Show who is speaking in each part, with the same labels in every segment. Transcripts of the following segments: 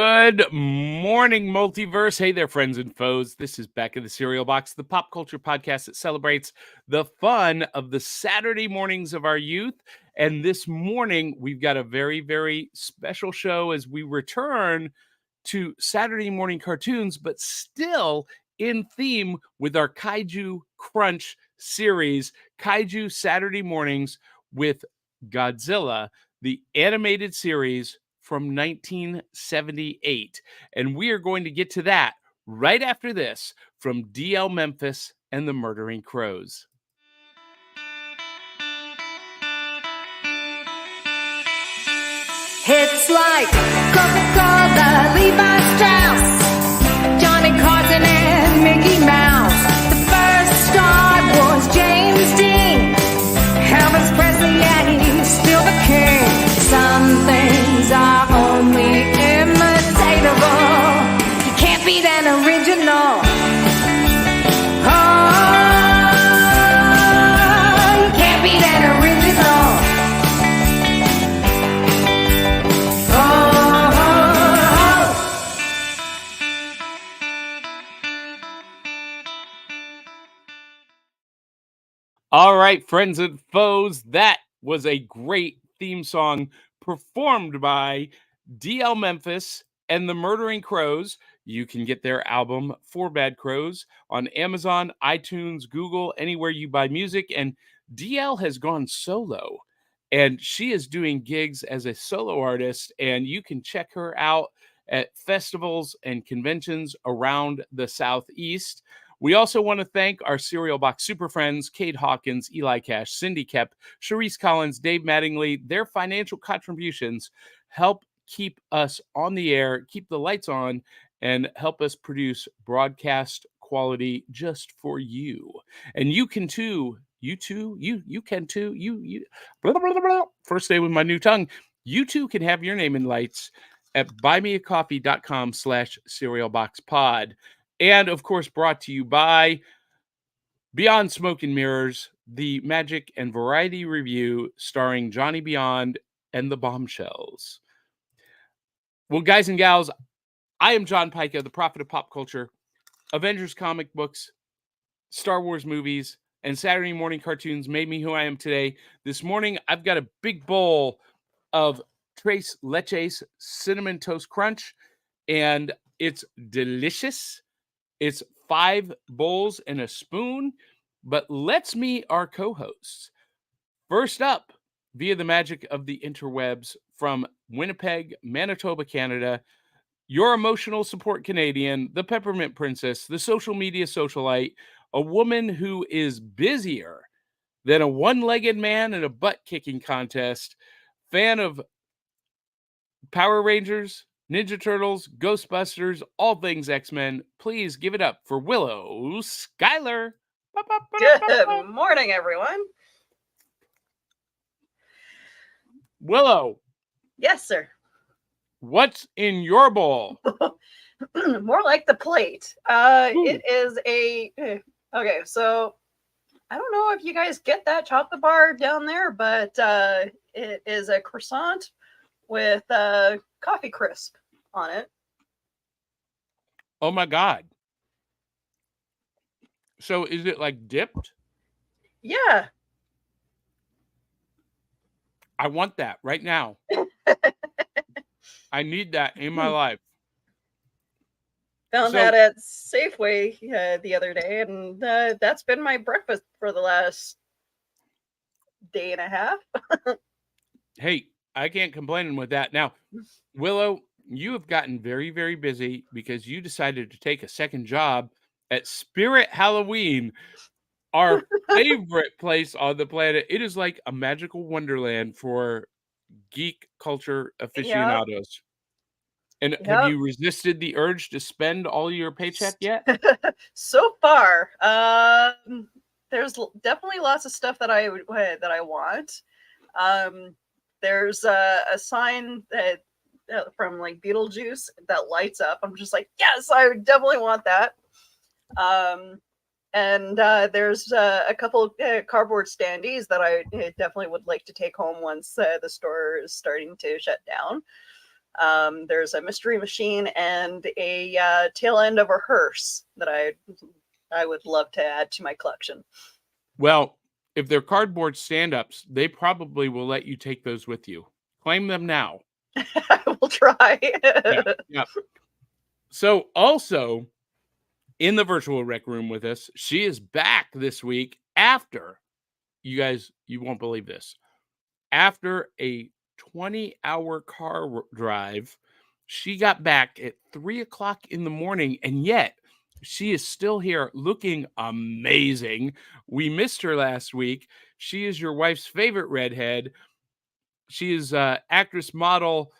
Speaker 1: Good morning, multiverse. Hey there, friends and foes. This is Back in the Cereal Box, the pop culture podcast that celebrates the fun of the Saturday mornings of our youth. And this morning, we've got a very, very special show as we return to Saturday morning cartoons, but still in theme with our Kaiju Crunch series, Kaiju Saturday Mornings with Godzilla, the animated series from 1978. And we are going to get to that right after this from D'Elle Memphis and the Murdering Crows.
Speaker 2: Hits like Coca-Cola, Levi Strauss, Johnny Carson and Mickey Mouse. The first star was James Dean, Elvis Presley, and he's still the king. Some things are only imitatable. You can't beat an original. Oh, you can't beat an original.
Speaker 1: All right, friends and foes, that was a great theme song performed by D'Elle Memphis and the Murdering Crows. You can get their album, Four Bad Crows, on Amazon, iTunes, Google, anywhere you buy music. And D'Elle has gone solo, and she is doing gigs as a solo artist, and you can check her out at festivals and conventions around the Southeast. We also want to thank our Cereal Box super friends, Kate Hawkins, Eli Cash, Cindy Kep, Sharice Collins, Dave Mattingly. Their financial contributions help keep us on the air, keep the lights on, and help us produce broadcast quality just for you. And you can too. You can too. Blah, blah, blah, blah. First day with my new tongue. You too can have your name in lights at buymeacoffee.com/cerealboxpod. And, of course, brought to you by Beyond Smoke and Mirrors, the Magic and Variety Review starring Johnny Beyond and the Bombshells. Well, guys and gals, I am John Pica, the prophet of pop culture, Avengers comic books, Star Wars movies, and Saturday morning cartoons made me who I am today. This morning, I've got a big bowl of Tres Leches Cinnamon Toast Crunch, and it's delicious. It's 5 bowls and a spoon, but let's meet our co-hosts. First up, via the magic of the interwebs from Winnipeg, Manitoba, Canada, your emotional support Canadian, the Peppermint Princess, the social media socialite, a woman who is busier than a one-legged man in a butt-kicking contest, fan of Power Rangers, Ninja Turtles, Ghostbusters, all things X-Men. Please give it up for Willow Schuyler.
Speaker 3: Good morning, everyone.
Speaker 1: Willow.
Speaker 3: Yes, sir.
Speaker 1: What's in your bowl?
Speaker 3: More like the plate. It is a... Okay, so I don't know if you guys get that chocolate bar down there, but it is a croissant with coffee crisp on it.
Speaker 1: Oh my God. So is it like dipped?
Speaker 3: Yeah.
Speaker 1: I want that right now. I need that in my life.
Speaker 3: Found that at Safeway the other day, and that's been my breakfast for the last day and a half.
Speaker 1: Hey, I can't complain with that. Now, Willow, you have gotten very, very busy because you decided to take a second job at Spirit Halloween, our favorite place on the planet. It is like a magical wonderland for geek culture aficionados. And have you resisted the urge to spend all your paycheck yet?
Speaker 3: So far, there's definitely lots of stuff that I want. There's a sign that from like Beetlejuice that lights up. I'm just like, yes, I definitely want that. And there's a couple of cardboard standees that I definitely would like to take home once the store is starting to shut down. There's a mystery machine and a tail end of a hearse that I would love to add to my collection.
Speaker 1: Well, if they're cardboard stand-ups, they probably will let you take those with you. Claim them now.
Speaker 3: I will try.
Speaker 1: Yeah. So also in the virtual rec room with us, she is back this week after, you guys, you won't believe this, after a 20-hour car drive. She got back at 3:00 in the morning, and yet she is still here looking amazing. We missed her last week. She is your wife's favorite redhead. She is actress, model,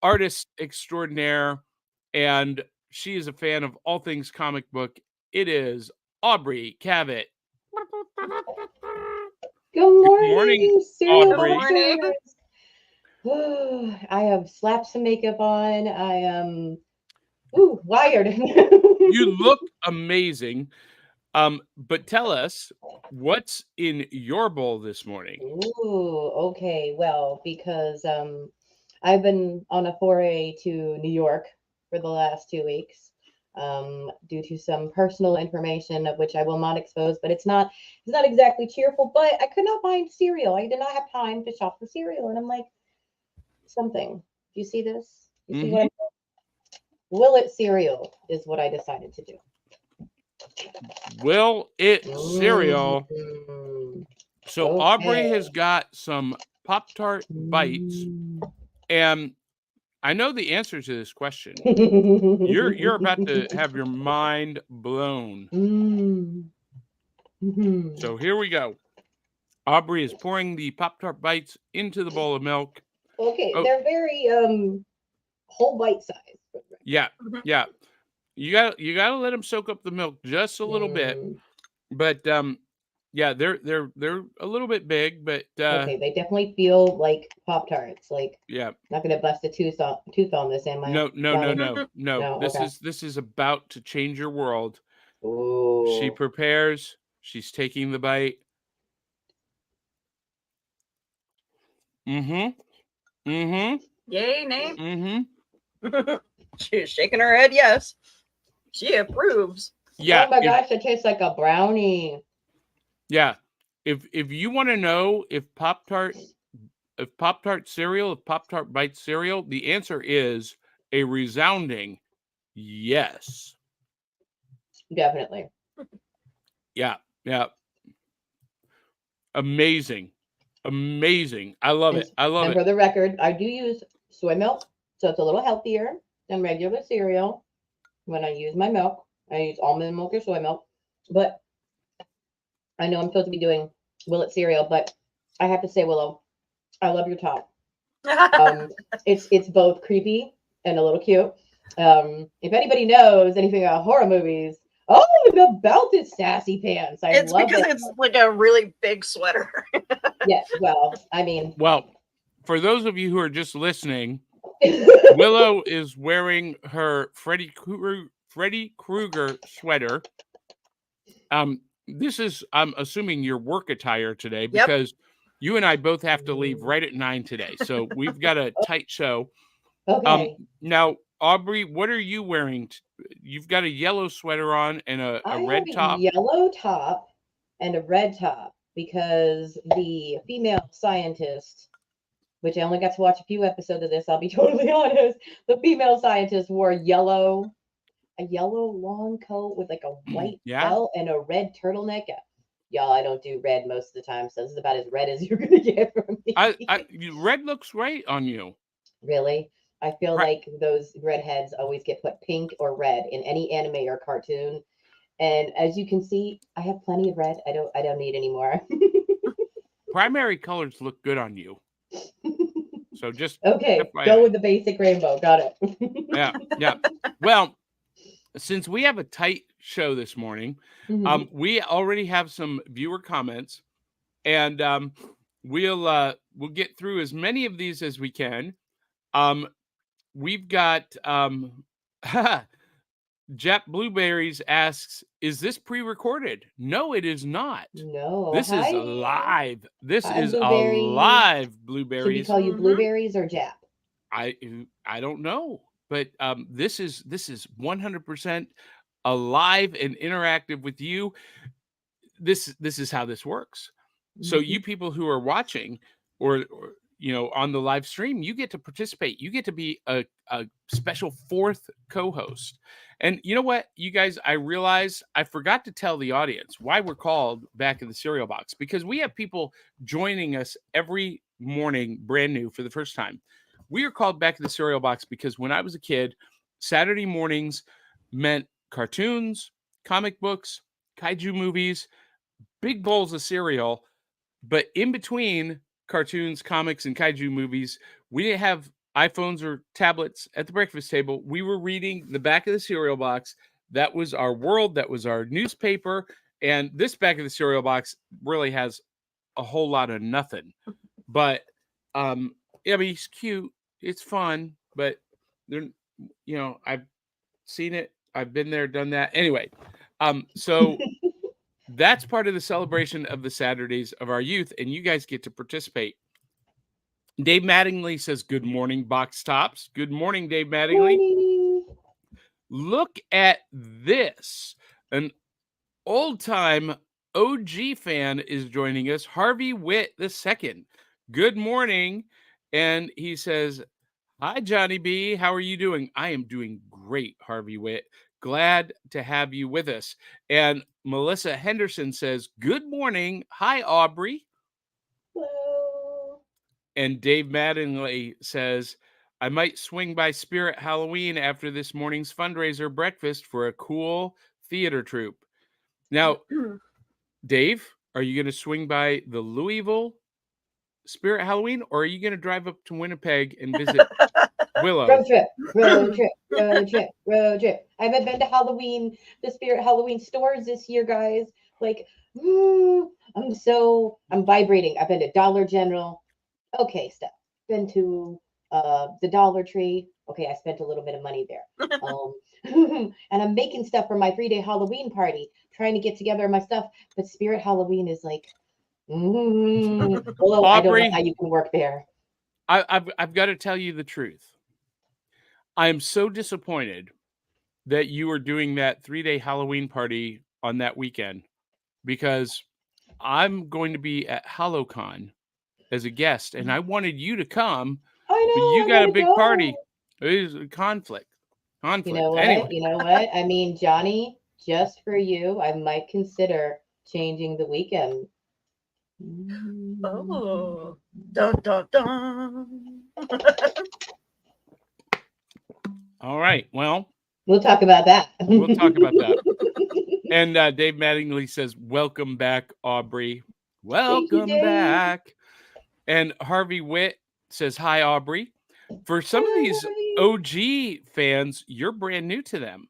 Speaker 1: artist extraordinaire, and she is a fan of all things comic book. It is Aubrey Cavett.
Speaker 4: Good morning,
Speaker 1: morning,
Speaker 4: serial
Speaker 1: Aubrey.
Speaker 4: watchers. I have slapped some makeup on. I am wired.
Speaker 1: You look amazing. But tell us, what's in your bowl this morning?
Speaker 4: Ooh, okay. Well, because I've been on a foray to New York for the last 2 weeks, due to some personal information of which I will not expose, but it's not exactly cheerful, but I could not find cereal. I did not have time to shop for cereal. And I'm like, something. Do you see this? You see what I'm Will It cereal is what I decided to do.
Speaker 1: Will It cereal. So
Speaker 4: Okay.
Speaker 1: Aubrey has got some Pop-Tart bites, and I know the answer to this question. You're about to have your mind blown. So here we go. Aubrey is pouring the Pop-Tart bites into the bowl of milk.
Speaker 4: Okay, they're very whole bite size.
Speaker 1: Yeah. You gotta let them soak up the milk just a little bit. But yeah, they're a little bit big, but
Speaker 4: okay, they definitely feel like Pop-Tarts. Like,
Speaker 1: yeah,
Speaker 4: not gonna bust a tooth on this, am I?
Speaker 1: No.
Speaker 4: Okay.
Speaker 1: This is about to change your world.
Speaker 4: Ooh.
Speaker 1: She prepares. She's taking the bite.
Speaker 3: Yay, name. She's shaking her head. Yes, she approves.
Speaker 1: Yeah.
Speaker 4: Oh my gosh, it tastes like a brownie.
Speaker 1: Yeah. If you want to know if Pop-Tart cereal, if Pop-Tart bites cereal, the answer is a resounding yes.
Speaker 4: Definitely.
Speaker 1: Yeah. Amazing. I love it.
Speaker 4: And for the record, I do use soy milk, so it's a little healthier than regular cereal. When I use my milk, I use almond milk or soy milk. But I know I'm supposed to be doing Will It cereal, but I have to say, Willow, I love your top. It's both creepy and a little cute. If anybody knows anything about horror movies, the belted sassy pants.
Speaker 3: It's
Speaker 4: love
Speaker 3: because
Speaker 4: it.
Speaker 3: it's like a really big sweater.
Speaker 4: Yes, well, I mean.
Speaker 1: Well, for those of you who are just listening, Willow is wearing her Freddy Krueger sweater. This is, I'm assuming, your work attire today, because you and I both have to leave right at 9 today. So we've got a tight show.
Speaker 4: Okay.
Speaker 1: Now, Aubrey, what are you wearing? You've got a yellow sweater on and a red top.
Speaker 4: A yellow top and a red top, because the female scientist, which I only got to watch a few episodes of this, I'll be totally honest, the female scientist wore a yellow long coat with like a white belt and a red turtleneck. Y'all, I don't do red most of the time, so this is about as red as you're gonna get from me.
Speaker 1: Red looks great on you.
Speaker 4: Really? I feel like those redheads always get put pink or red in any anime or cartoon. And as you can see, I have plenty of red. I don't need any more.
Speaker 1: Primary colors look good on you. So just
Speaker 4: okay, go with the basic rainbow. Got it.
Speaker 1: Yeah. Well, since we have a tight show this morning, we already have some viewer comments, and we'll get through as many of these as we can. We've got Jap Blueberries asks, "Is this pre-recorded?" No, it is not.
Speaker 4: No,
Speaker 1: this is live. This is
Speaker 4: Blueberries.
Speaker 1: a live Blueberries.
Speaker 4: Should we call you Blueberries or Jap?
Speaker 1: I don't know, but this is 100% alive and interactive with you. This is how this works. So you people who are watching or on the live stream, you get to participate. You get to be a special fourth co-host. And you know what, you guys, I realize I forgot to tell the audience why we're called Back in the Cereal Box, because we have people joining us every morning brand new for the first time. We are called Back in the Cereal Box because when I was a kid, Saturday mornings meant cartoons, comic books, kaiju movies, big bowls of cereal. But in between cartoons, comics, and kaiju movies, we didn't have iPhones or tablets at the breakfast table. We were reading the Back of the Cereal Box. That was our world. That was our newspaper. And this Back of the Cereal Box really has a whole lot of nothing. But I mean, it's cute. It's fun. But I've seen it. I've been there, done that. Anyway, so that's part of the celebration of the Saturdays of our youth, and you guys get to participate. Dave Mattingly says, "Good morning, Box Tops." Good morning, Dave Mattingly.
Speaker 4: Morning.
Speaker 1: Look at this. An old-time OG fan is joining us, Harvey Witt II. Good morning. And he says, "Hi, Johnny B. How are you doing?" I am doing great, Harvey Witt. Glad to have you with us. And Melissa Henderson says, "Good morning. Hi, Aubrey."
Speaker 4: Hello.
Speaker 1: And Dave Mattingly says, "I might swing by Spirit Halloween after this morning's fundraiser breakfast for a cool theater troupe." Now, Dave, are you going to swing by the Louisville Spirit Halloween, or are you going to drive up to Winnipeg and visit Willow?
Speaker 4: Road trip, road trip, road trip, road trip. I haven't been to the Spirit Halloween stores this year, guys. Like, I'm vibrating. I've been to Dollar General. Okay, stuff. Been to the Dollar Tree. Okay, I spent a little bit of money there. And I'm making stuff for my 3-day Halloween party, trying to get together my stuff. But Spirit Halloween is like, although I don't know how you can work there.
Speaker 1: I've got to tell you the truth. I am so disappointed that you were doing that 3-day Halloween party on that weekend, because I'm going to be at HalloCon as a guest, and I wanted you to come.
Speaker 4: I know.
Speaker 1: But you got a big party. It is a conflict.
Speaker 4: You know what?
Speaker 1: Anyway.
Speaker 4: You know what? I mean, Johnny, just for you, I might consider changing the weekend.
Speaker 3: Oh, dun dun dun.
Speaker 1: All right. Well,
Speaker 4: we'll talk about that.
Speaker 1: We'll talk about that. And Dave Mattingly says, "Welcome back, Aubrey." Welcome back. And Harvey Witt says, "Hi, Aubrey." For some of these OG fans, you're brand new to them.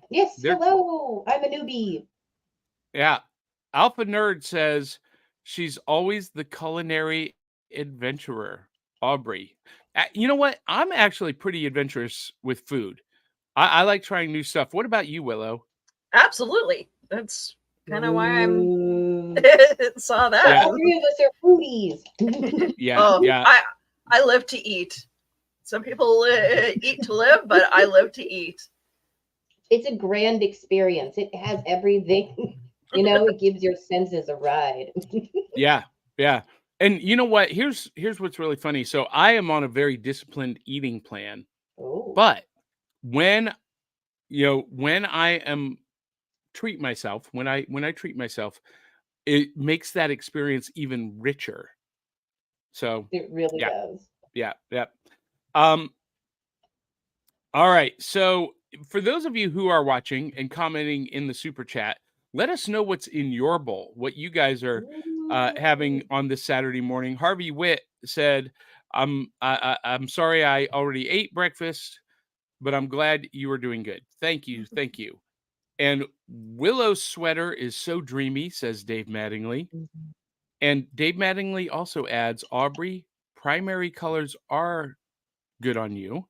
Speaker 4: Yes. Hello. I'm a newbie.
Speaker 1: Yeah. Alpha Nerd says, "She's always the culinary adventurer, Aubrey." You know what? I'm actually pretty adventurous with food. I like trying new stuff. What about you, Willow?
Speaker 3: Absolutely. That's kind of why I'm saw that.
Speaker 4: Yeah. All three of us are foodies.
Speaker 1: Yeah.
Speaker 3: I live to eat. Some people eat to live, but I live to eat.
Speaker 4: It's a grand experience. It has everything. It gives your senses a ride.
Speaker 1: Yeah. And you know what? Here's what's really funny. So I am on a very disciplined eating plan.
Speaker 4: Oh.
Speaker 1: But when I am treat myself, when I treat myself, it makes that experience even richer. So
Speaker 4: it really does.
Speaker 1: Yeah. All right. So for those of you who are watching and commenting in the super chat, let us know what's in your bowl, what you guys are having on this Saturday morning. Harvey Witt said, I'm sorry I already ate breakfast, but I'm glad you are doing good. Thank you. And Willow's sweater is so dreamy, says Dave Mattingly. And Dave Mattingly also adds, "Aubrey, primary colors are good on you.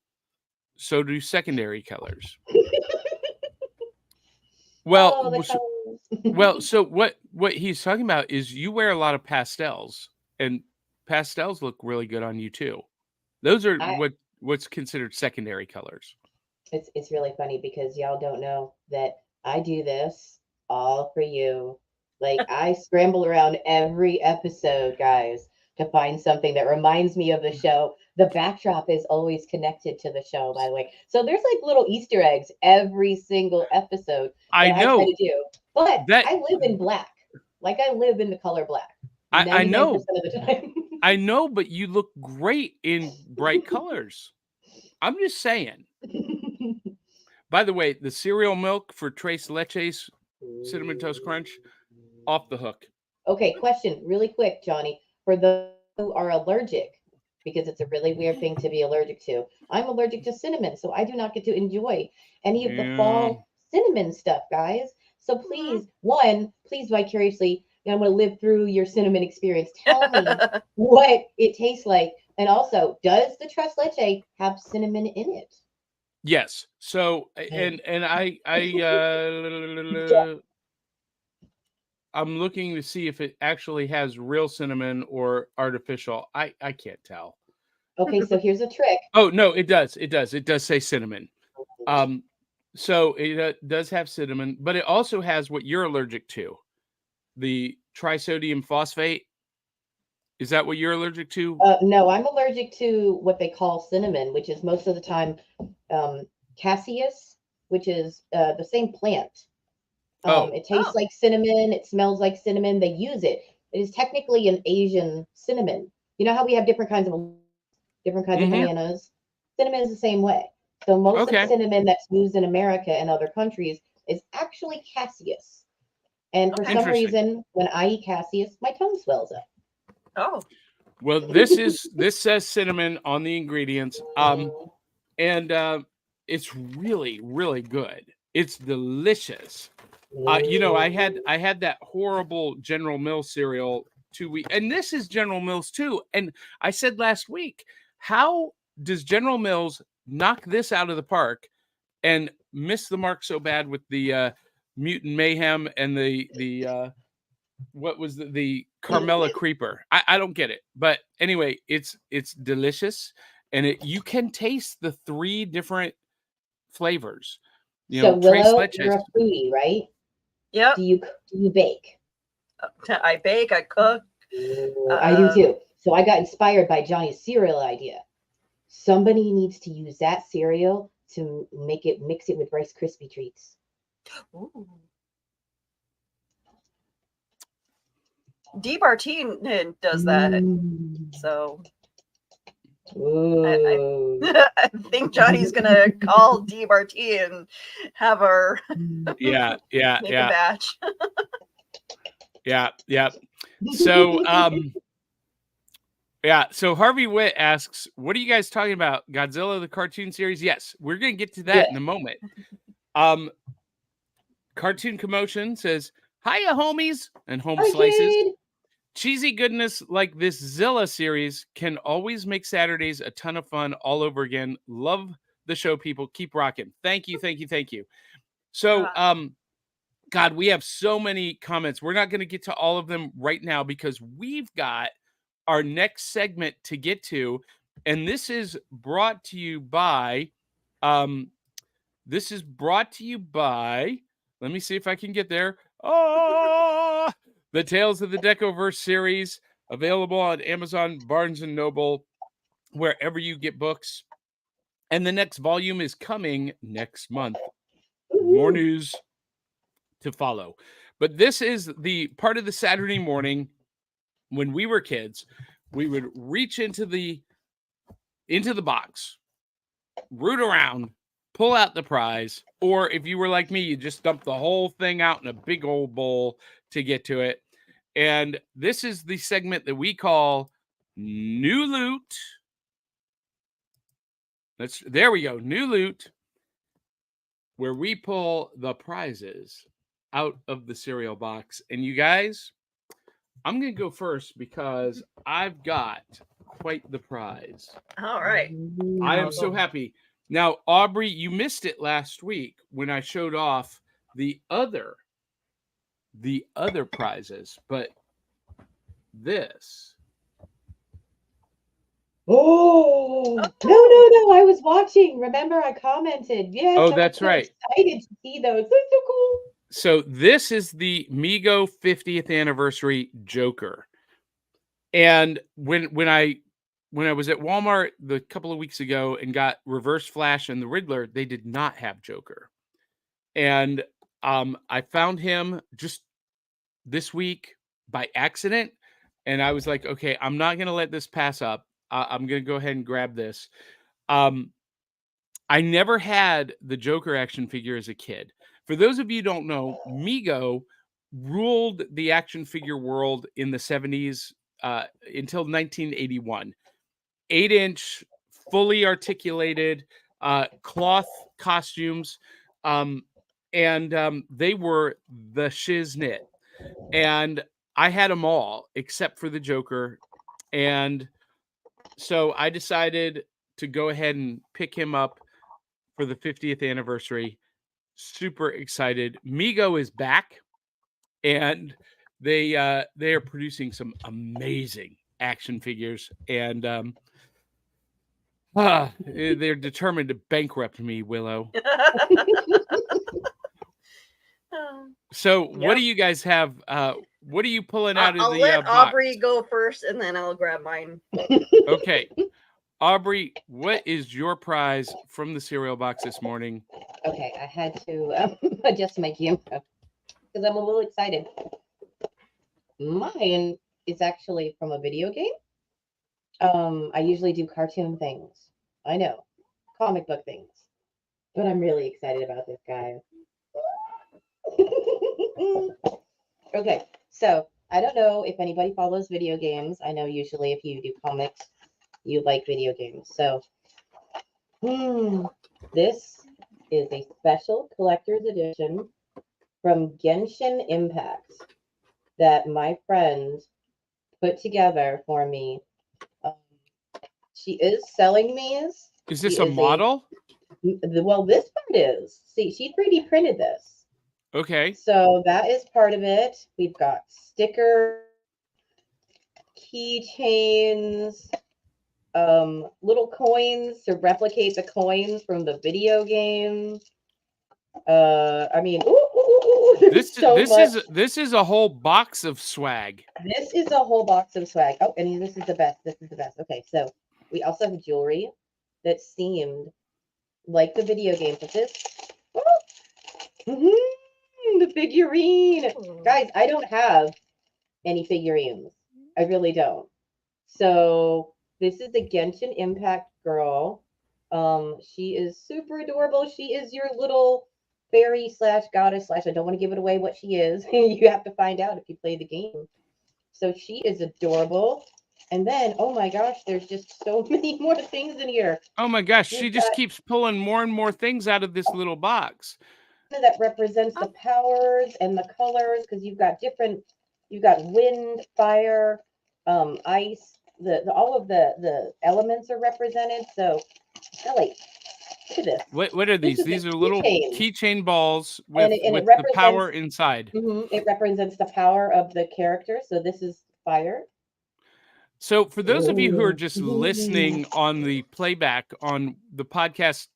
Speaker 1: So do secondary colors." Well, so what he's talking about is you wear a lot of pastels, and pastels look really good on you too. Those are what what's considered secondary colors.
Speaker 4: It's really funny because y'all don't know that I do this all for you. Like I scramble around every episode, guys, to find something that reminds me of the show. The backdrop is always connected to the show, by the way. So there's like little Easter eggs every single episode
Speaker 1: I
Speaker 4: that I try
Speaker 1: know
Speaker 4: to do. But
Speaker 1: that
Speaker 4: I live in black. Like I live in the color black.
Speaker 1: I
Speaker 4: 99%
Speaker 1: know
Speaker 4: of the time.
Speaker 1: I know, but you look great in bright colors. I'm just saying. By the way, the cereal milk for Tres Leches Cinnamon Toast Crunch, off the hook.
Speaker 4: Okay, question really quick, Johnny. For those who are allergic, because it's a really weird thing to be allergic to. I'm allergic to cinnamon, so I do not get to enjoy any of the
Speaker 1: Yeah.
Speaker 4: fall cinnamon stuff, guys. So please, one, please vicariously, I'm going to live through your cinnamon experience. Tell me what it tastes like. And also, does the Tres Leche have cinnamon in it?
Speaker 1: Yes. So and I'm looking to see if it actually has real cinnamon or artificial. I can't tell.
Speaker 4: Okay, so here's a trick.
Speaker 1: Oh no, it does. It does say cinnamon. So it does have cinnamon, but it also has what you're allergic to, the trisodium phosphate. Is that what you're allergic to?
Speaker 4: No, I'm allergic to what they call cinnamon, which is most of the time cassius, which is the same plant. It tastes like cinnamon. It smells like cinnamon. They use it. It is technically an Asian cinnamon. You know how we have different kinds of bananas? Cinnamon is the same way. So most of the cinnamon that's used in America and other countries is actually cassius. And for some reason, when I eat cassius, my tongue swells up.
Speaker 3: Oh.
Speaker 1: Well, this says cinnamon on the ingredients. And it's really, really good. It's delicious. I had that horrible General Mills cereal 2 weeks, and this is General Mills too. And I said last week, how does General Mills knock this out of the park and miss the mark so bad with the Mutant Mayhem and the what was the Carmella Creeper? I don't get it. But anyway, it's delicious, and you can taste the 3 different flavors.
Speaker 4: So Willow, you're a foodie, right?
Speaker 3: Yeah.
Speaker 4: Do you bake?
Speaker 3: I bake. I cook.
Speaker 4: I do too. So I got inspired by Johnny's cereal idea. Somebody needs to use that cereal to mix it with Rice Krispie treats.
Speaker 3: Ooh. Bartine does that. So I think Johnny's gonna call Bartine and have her make a batch.
Speaker 1: Yeah. So so Harvey Witt asks, what are you guys talking about? Godzilla the cartoon series? Yes, we're gonna get to that in a moment. Cartoon Commotion says, hiya homies and home slices.
Speaker 4: Kid.
Speaker 1: Cheesy goodness like this Zilla series can always make Saturdays a ton of fun all over again. Love the show, people. Keep rocking. Thank you. So, God, we have so many comments. We're not going to get to all of them right now because we've got our next segment to get to. And this is brought to you by, let me see if I can get there. The Tales of the Decoverse series, available on Amazon, Barnes & Noble, wherever you get books. And the next volume is coming next month. More news to follow. But this is the part of the Saturday morning when we were kids. We would reach into the box, root around, pull out the prize, or if you were like me, you just dump the whole thing out in a big old bowl to get to it. And this is the segment that we call New Loot. There we go, New Loot, where we pull the prizes out of the cereal box. And you guys, I'm going to go first because I've got quite the prize.
Speaker 3: All right.
Speaker 1: I am so happy. Now, Aubrey, you missed it last week when I showed off the other prizes, but this.
Speaker 4: Oh, No. I was watching. Remember, I commented. Yes.
Speaker 1: Oh,
Speaker 4: I
Speaker 1: that's
Speaker 4: was so
Speaker 1: right.
Speaker 4: excited to see those. They're so cool.
Speaker 1: So this is the Mego 50th anniversary Joker. And when I was at Walmart the couple of weeks ago and got Reverse Flash and the Riddler, they did not have Joker. And I found him just this week by accident, and I was like, okay, I'm not gonna let this pass up. I'm gonna go ahead and grab this. I never had the Joker action figure as a kid. For those of you who don't know, Mego ruled the action figure world in the 70s until 1981. 8-inch, fully articulated cloth costumes. And they were the shiznit. And I had them all except for the Joker. And so I decided to go ahead and pick him up for the 50th anniversary. Super excited. Mego is back, and they are producing some amazing action figures, and they're determined to bankrupt me, Willow. So what do you guys have? What are you pulling out of
Speaker 3: I'll
Speaker 1: the
Speaker 3: let
Speaker 1: box?
Speaker 3: Aubrey go first, and then I'll grab mine.
Speaker 1: Okay. Aubrey, what is your prize from the cereal box this morning?
Speaker 4: Okay, I had to adjust my camera because I'm a little excited. Mine is actually from a video game. I usually do cartoon things. I know, comic book things, but I'm really excited about this guy. Okay, so I don't know if anybody follows video games. I know usually if you do comics, you like video games. So this is a special collector's edition from Genshin Impact that my friend put together for me. She is selling these.
Speaker 1: Is this a model?
Speaker 4: Well, this part is. See, she 3D printed this.
Speaker 1: Okay.
Speaker 4: So that is part of it. We've got stickers, keychains, little coins to replicate the coins from the video game. I mean,
Speaker 1: this is a whole box of swag.
Speaker 4: This is a whole box of swag. Oh, and this is the best. This is the best. Okay, so we also have jewelry that seemed like the video game. But this, the figurine, guys. I don't have any figurines. I really don't. So this is the Genshin Impact girl. She is super adorable. She is your little fairy / goddess / I don't want to give it away what she is. You have to find out if you play the game. So she is adorable. And then, oh my gosh, there's just so many more things in here.
Speaker 1: Oh my gosh, she just keeps pulling more and more things out of this little box.
Speaker 4: That represents the powers and the colors, because you've got wind, fire, ice, all of the elements are represented. So Ellie, look at this.
Speaker 1: What are these? These are little keychain balls with
Speaker 4: and
Speaker 1: the power inside.
Speaker 4: It represents the power of the character. So this is fire.
Speaker 1: So for those of you who are just listening on the playback on the podcast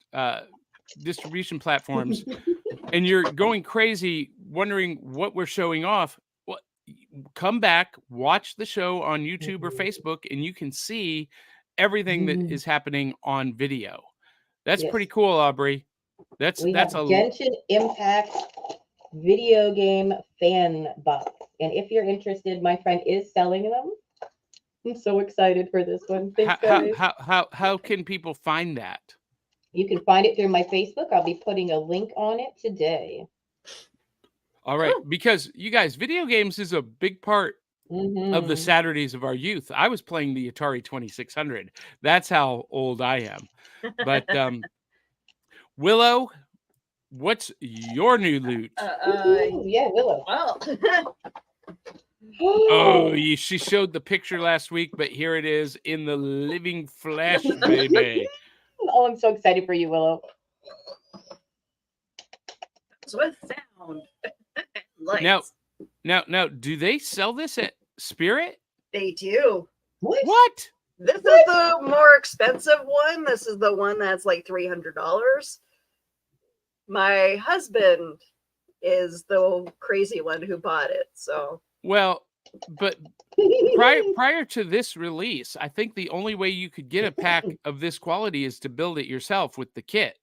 Speaker 1: distribution platforms, and you're going crazy wondering what we're showing off, well, come back, watch the show on YouTube or Facebook, and you can see everything that is happening on video. That's pretty cool, Aubrey. That's a
Speaker 4: Genshin Impact video game fan box. And if you're interested, my friend is selling them. I'm so excited for this one. Thanks, guys.
Speaker 1: How can people find that?
Speaker 4: You can find it through my Facebook. I'll be putting a link on it today.
Speaker 1: All right, because you guys, video games is a big part of the Saturdays of our youth. I was playing the Atari 2600. That's how old I am. But Willow, what's your new loot?
Speaker 4: Yeah, Willow.
Speaker 3: Well,
Speaker 1: oh, she showed the picture last week, but here it is in the living flesh, baby.
Speaker 4: Oh, I'm so excited for you, Willow.
Speaker 3: that's with sound.
Speaker 1: Lights. Now, do they sell this at Spirit?
Speaker 3: They do.
Speaker 4: What?
Speaker 1: What?
Speaker 3: This is the more expensive one. This is the one that's like $300. My husband is the crazy one who bought it. So
Speaker 1: Well, but prior to this release, I think the only way you could get a pack of this quality is to build it yourself with the kit.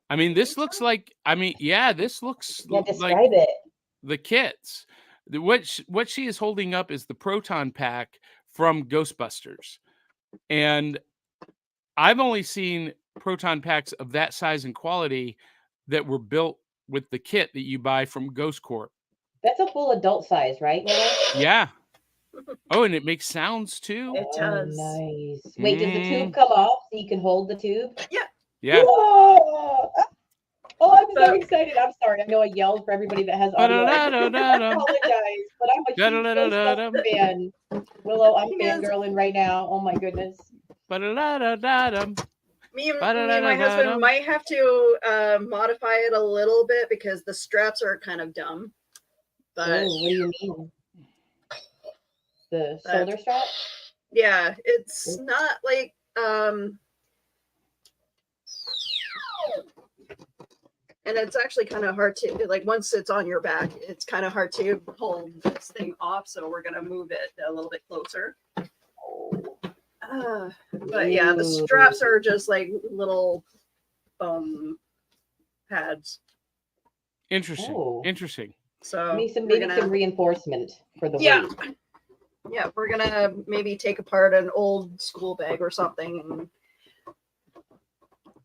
Speaker 1: I mean, this looks like. I mean, yeah, this looks
Speaker 4: Yeah,
Speaker 1: like
Speaker 4: describe it.
Speaker 1: the kits. What she is holding up is the Proton pack from Ghostbusters, and I've only seen Proton packs of that size and quality that were built with the kit that you buy from Ghost Corp.
Speaker 4: That's a full adult size, right, Willow?
Speaker 1: Yeah. Oh, and it makes sounds too.
Speaker 3: it does.
Speaker 4: Nice. Wait, does the
Speaker 1: Mm.
Speaker 4: tube come off so you can hold the tube?
Speaker 1: Yeah.
Speaker 4: Whoa! Oh, I'm so
Speaker 3: So-
Speaker 4: excited. I'm sorry. I know I yelled for everybody that has audio. I
Speaker 1: Ba-da-da-da-da-dum.
Speaker 4: apologize, but I'm a huge
Speaker 1: Da-da-da-da-da-dum.
Speaker 4: Ghostbusters fan. Willow, I'm
Speaker 3: Yes.
Speaker 4: fangirling right now. Oh my goodness.
Speaker 1: Ba-da-da-da-da-dum.
Speaker 3: Me and my husband
Speaker 1: Ba-da-da-da-da-dum.
Speaker 3: might have to modify it a little bit because the straps are kind of dumb. But
Speaker 4: Oh, what do you mean? The shoulder strap?
Speaker 3: yeah, it's not like and it's actually kind of hard to like once it's on your back, it's kind of hard to pull this thing off. So we're gonna move it a little bit closer. But yeah, the straps are just like little pads.
Speaker 1: Interesting.
Speaker 4: Oh.
Speaker 1: Interesting.
Speaker 3: So
Speaker 4: Maybe some,
Speaker 3: we're
Speaker 4: maybe some reinforcement for the
Speaker 3: Yeah.
Speaker 4: weight.
Speaker 3: yeah, we're gonna maybe take apart an old school bag or something.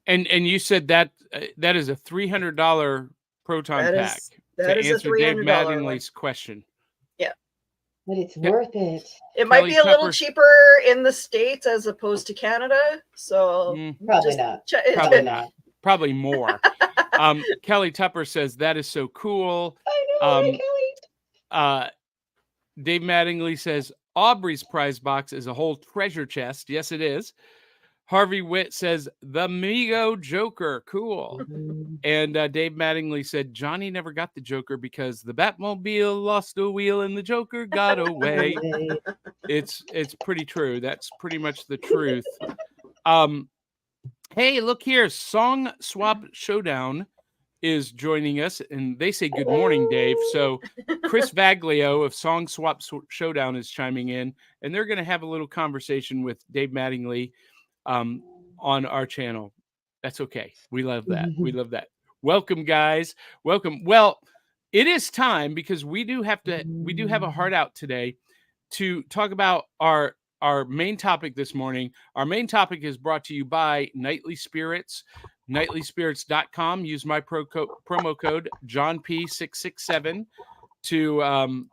Speaker 1: And you said that that is a $300 Proton
Speaker 3: That
Speaker 1: pack
Speaker 3: is- that
Speaker 1: to
Speaker 3: is a
Speaker 1: answer Dave
Speaker 3: $300
Speaker 1: Mattingly's question.
Speaker 4: But it's
Speaker 1: Yeah.
Speaker 4: worth it.
Speaker 3: It might
Speaker 1: Kelly
Speaker 3: be a little
Speaker 1: Tupper-
Speaker 3: cheaper in the States as opposed to Canada. So
Speaker 1: Mm,
Speaker 4: Probably
Speaker 3: just
Speaker 4: not.
Speaker 1: probably not. Probably more. Kelly Tupper says that is so cool.
Speaker 4: I know,
Speaker 1: Um,
Speaker 4: Kelly.
Speaker 1: Dave Mattingly says Aubrey's prize box is a whole treasure chest. Yes, it is. Harvey Witt says the Migo Joker. Cool. And Dave Mattingly said Johnny never got the Joker because the Batmobile lost a wheel and the Joker got away. It's pretty true. That's pretty much the truth. Hey, look here. Song Swap Showdown is joining us, and they say good morning, Dave. So Chris Vaglio of Song Swap Showdown is chiming in, and they're going to have a little conversation with Dave Mattingly on our channel. That's okay. We love that. We love that. Welcome, guys. Welcome. Well, it is time because we do have a heart out today to talk about our main topic this morning. Our main topic is brought to you by Nightly Spirits, nightlyspirits.com. Use my promo code JohnP667 to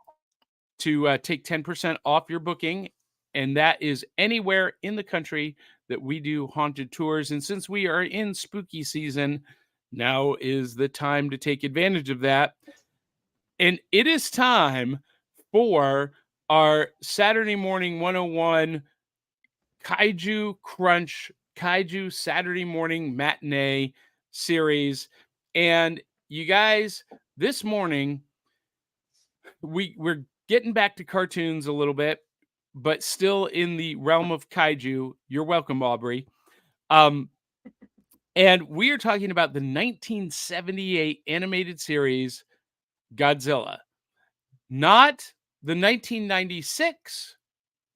Speaker 1: take 10% off your booking. And that is anywhere in the country that we do haunted tours. And since we are in spooky season, now is the time to take advantage of that. And it is time for our Saturday Morning 101 Kaiju Crunch, Kaiju Saturday Morning Matinee series. And you guys, this morning, we're getting back to cartoons a little bit, but still in the realm of kaiju. You're welcome, Aubrey. And we are talking about the 1978 animated series Godzilla, not the 1996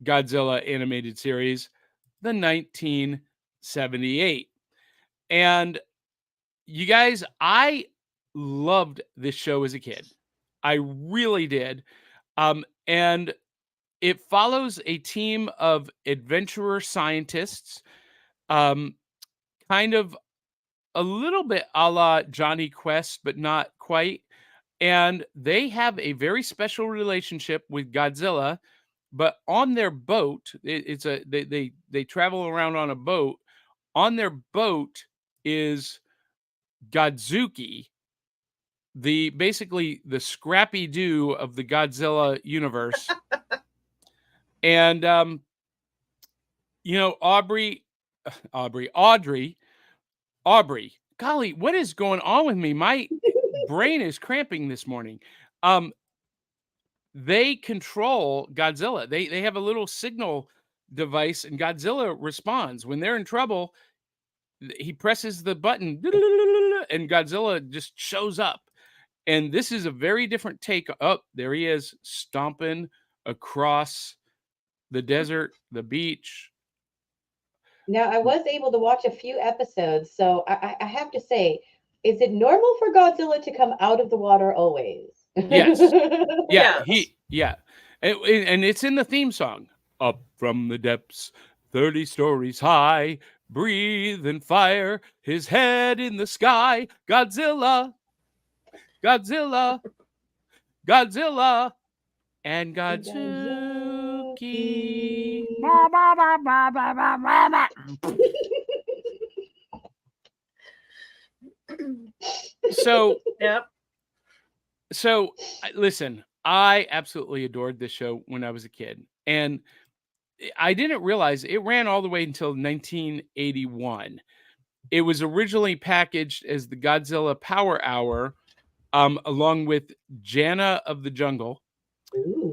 Speaker 1: Godzilla animated series, the 1978. And you guys, I loved this show as a kid. I really did. And it follows a team of adventurer scientists, kind of a little bit a la Johnny Quest, but not quite. And they have a very special relationship with Godzilla, but on their boat, they travel around on a boat. On their boat is Godzuki, basically the Scrappy Doo of the Godzilla universe. And Aubrey. Golly, what is going on with me? My brain is cramping this morning. They control Godzilla. They have a little signal device, and Godzilla responds. When they're in trouble, he presses the button, and Godzilla just shows up. And this is a very different take. Oh, there he is, stomping across the desert, the beach.
Speaker 4: Now, I was able to watch a few episodes, so I have to say, is it normal for Godzilla to come out of the water always?
Speaker 1: Yes. Yeah,
Speaker 3: Yes.
Speaker 1: And it's in the theme song. Up from the depths, 30 stories high, breathing fire, his head in the sky. Godzilla, Godzilla, Godzilla, and Godzuki. So,
Speaker 3: Yep.
Speaker 1: so listen, I absolutely adored this show when I was a kid. And I didn't realize it ran all the way until 1981. It was originally packaged as the Godzilla Power Hour, along with Jana of the Jungle.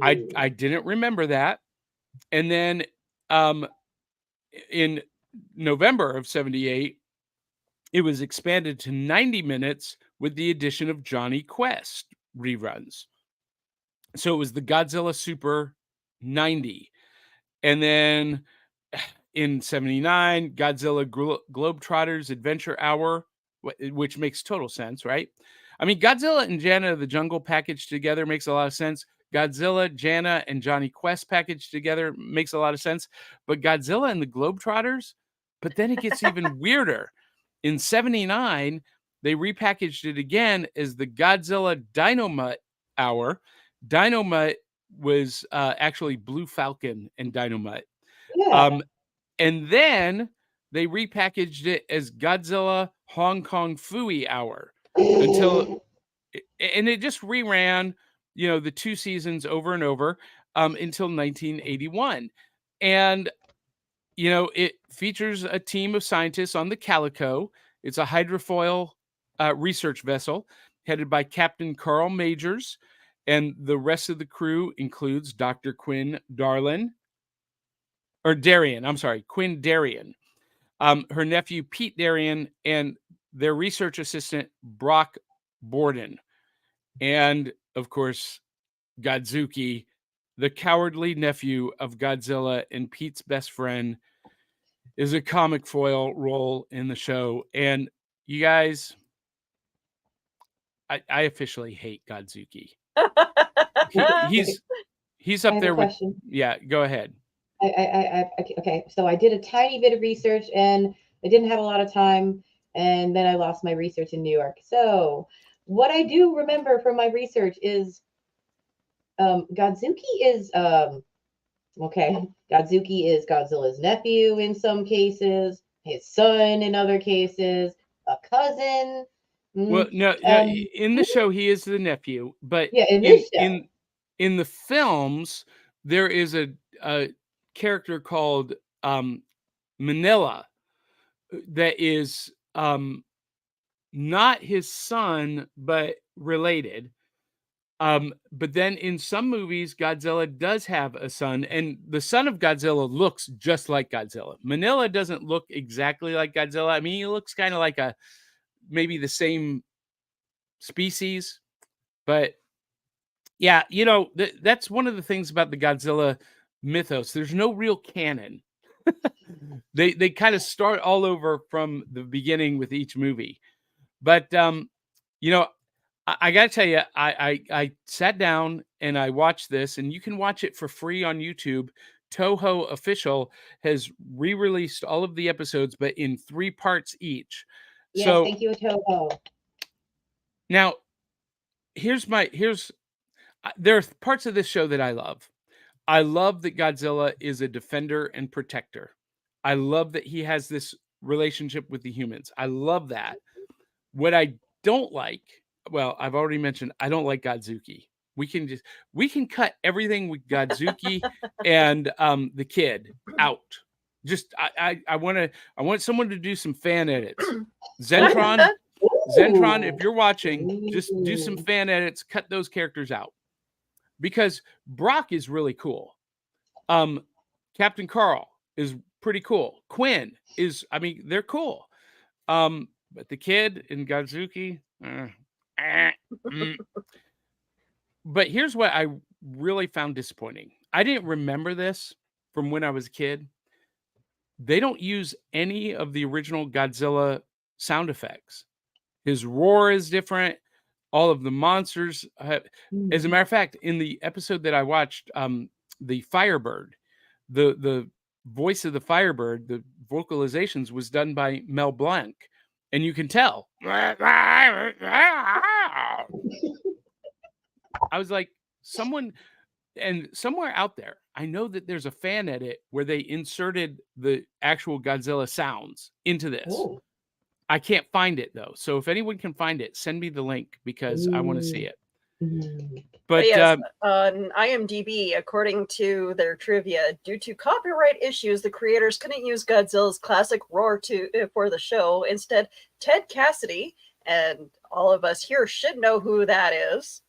Speaker 1: I didn't remember that. And then in November of 78, it was expanded to 90 minutes with the addition of Johnny Quest reruns. So it was the Godzilla Super 90. And then in 79, Godzilla Globetrotters Adventure Hour, which makes total sense, right? I mean, Godzilla and Jana of the Jungle packaged together makes a lot of sense. Godzilla, Jana, and Johnny Quest packaged together makes a lot of sense. But Godzilla and the Globetrotters, but then it gets even weirder. In 79, they repackaged it again as the Godzilla Dynamite Hour. Dynamite was actually Blue Falcon and Dynamite.
Speaker 4: Yeah.
Speaker 1: And then they repackaged it as Godzilla Hong Kong Phooey Hour and it just reran, the 2 seasons over and over until 1981. And, it features a team of scientists on the Calico. It's a hydrofoil research vessel headed by Captain Carl Majors. And the rest of the crew includes Dr. Quinn Darien, her nephew Pete Darien, and their research assistant Brock Borden. And, of course, Godzuki, the cowardly nephew of Godzilla and Pete's best friend, is a comic foil role in the show. And you guys, I officially hate Godzuki. He's up there with... Yeah, go ahead.
Speaker 4: Okay, so I did a tiny bit of research and I didn't have a lot of time, and then I lost my research in New York. So what I do remember from my research is Godzuki is Godzuki is Godzilla's nephew in some cases, his son in other cases, a cousin.
Speaker 1: Well, no, in the show he is the nephew, but
Speaker 4: yeah, in
Speaker 1: the films there is a character called Manila that is not his son but related. But then in some movies Godzilla does have a son, and the son of Godzilla looks just like Godzilla. Manila doesn't look exactly like Godzilla. I mean, he looks kind of like maybe the same species, but yeah, that's one of the things about the Godzilla mythos. There's no real canon. They kind of start all over from the beginning with each movie. But I gotta tell you, I sat down and I watched this, and you can watch it for free on YouTube. Toho Official has re-released all of the episodes, but in 3 parts each.
Speaker 4: Yes,
Speaker 1: so
Speaker 4: thank you, Toho.
Speaker 1: Now, there are parts of this show that I love. I love that Godzilla is a defender and protector. I love that he has this relationship with the humans. I love that. What I don't like, well, I've already mentioned, I don't like Godzuki. We can cut everything with Godzuki and the kid out. Just I want someone to do some fan edits. Zentron, if you're watching, just do some fan edits, cut those characters out. Because Brock is really cool. Captain Carl is pretty cool. Quinn is, I mean, they're cool. But the kid in Godzuki, mm. But here's what I really found disappointing. I didn't remember this from when I was a kid. They don't use any of the original Godzilla sound effects. His roar is different. All of the monsters. As a matter of fact, in the episode that I watched, the Firebird, the voice of the Firebird, the vocalizations was done by Mel Blanc, and you can tell. I was like, someone, and somewhere out there, I know that there's a fan edit where they inserted the actual Godzilla sounds into this.
Speaker 4: Ooh.
Speaker 1: I can't find it though. So if anyone can find it, send me the link because I want to see it. But
Speaker 3: yes, on IMDb, according to their trivia, due to copyright issues, the creators couldn't use Godzilla's classic roar for the show. Instead, Ted Cassidy, and all of us here should know who that is,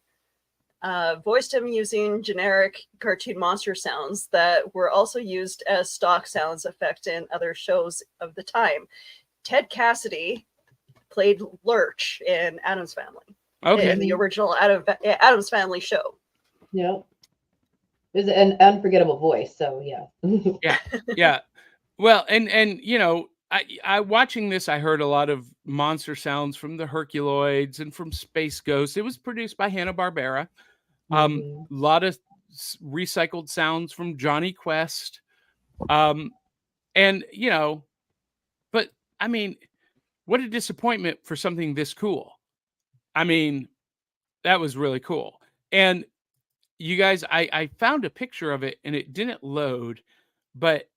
Speaker 3: voiced him using generic cartoon monster sounds that were also used as stock sounds effect in other shows of the time. Ted Cassidy played Lurch in Addams Family.
Speaker 1: Okay.
Speaker 3: In the original Addams Family show.
Speaker 4: Yeah. It's an unforgettable voice, so yeah.
Speaker 1: Yeah. Well, and you know, I watching this, I heard a lot of monster sounds from the Herculoids and from Space Ghost. It was produced by Hanna-Barbera. A lot of recycled sounds from Johnny Quest. And you know, but I mean, what a disappointment for something this cool. I mean, that was really cool. And you guys, I found a picture of it and it didn't load, but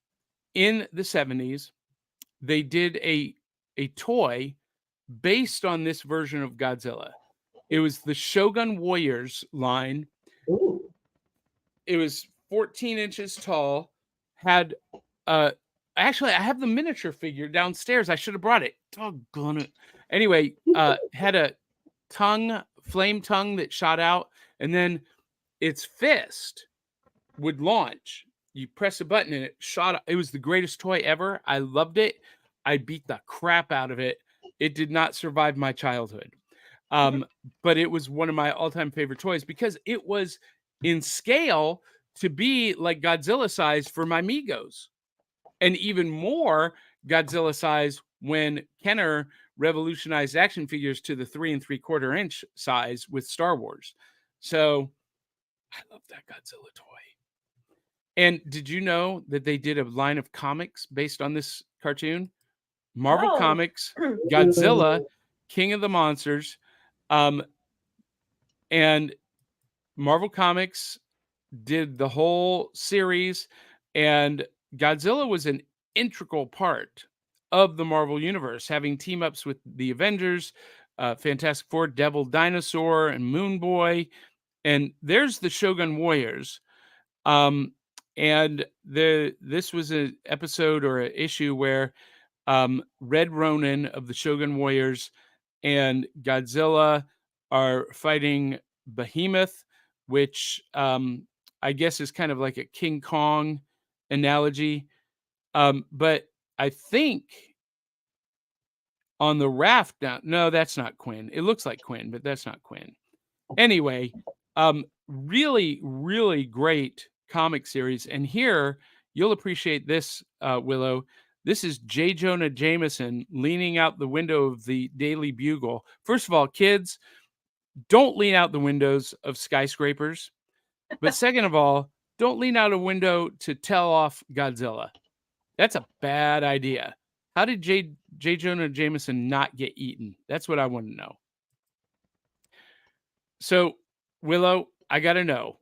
Speaker 1: in the 70s, they did a toy based on this version of Godzilla. It was the Shogun Warriors line.
Speaker 4: Ooh.
Speaker 1: It was 14 inches tall, had actually, I have the miniature figure downstairs. I should have brought it. Doggone it. Anyway, had a flame tongue that shot out, and then its fist would launch. You press a button and it shot. It was the greatest toy ever. I loved it. I beat the crap out of it. It did not survive my childhood. But it was one of my all-time favorite toys because it was in scale to be like Godzilla size for my Migos, and even more Godzilla size when Kenner revolutionized action figures to the 3 3/4 inch size with Star Wars. So I love that Godzilla toy. And did you know that they did a line of comics based on this cartoon? Marvel Comics, Godzilla, King of the Monsters, and Marvel Comics did the whole series, and Godzilla was an integral part of the Marvel Universe, having team-ups with the Avengers, Fantastic Four, Devil Dinosaur, and Moon Boy. And there's the Shogun Warriors. And this was an episode or an issue where Red Ronin of the Shogun Warriors and Godzilla are fighting Behemoth, which I guess is kind of like a King Kong analogy. But I think on the raft now, no, that's not Quinn. It looks like Quinn, but that's not Quinn. Anyway, really, really great comic series. And here, you'll appreciate this, Willow. This is J. Jonah Jameson leaning out the window of the Daily Bugle. First of all, kids, don't lean out the windows of skyscrapers. But second of all, don't lean out a window to tell off Godzilla. That's a bad idea. How did J. Jonah Jameson not get eaten? That's what I want to know. So, Willow, I got to know.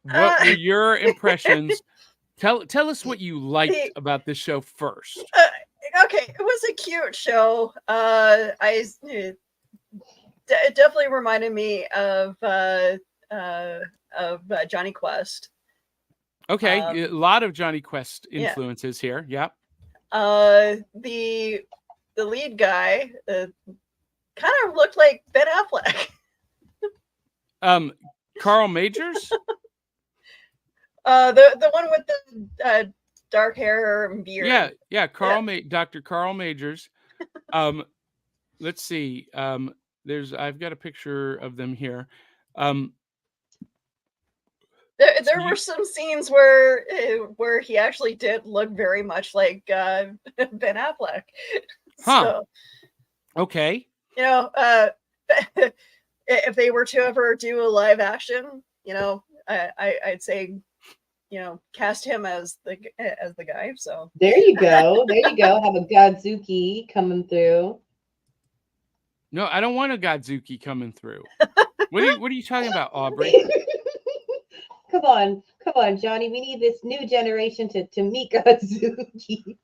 Speaker 1: What were your impressions? Tell us what you liked about this show first.
Speaker 3: Okay, it was a cute show. It definitely reminded me of Johnny Quest.
Speaker 1: Okay, a lot of Johnny Quest influences here. Yep.
Speaker 3: The lead guy kind of looked like Ben Affleck.
Speaker 1: Carl Majors?
Speaker 3: The one with the dark hair and beard.
Speaker 1: Yeah, yeah, Dr. Carl Majors. Let's see. I've got a picture of them here.
Speaker 3: There were some scenes where he actually did look very much like Ben Affleck.
Speaker 1: Huh.
Speaker 3: So,
Speaker 1: okay.
Speaker 3: you know, if they were to ever do a live action, you know, I'd say, you know, cast him as the guy. So
Speaker 4: there you go. There you go. Have a Godzuki coming through.
Speaker 1: No, I don't want a Godzuki coming through. What are you talking about, Aubrey?
Speaker 4: Come on, Johnny. We need this new generation to meet Godzuki.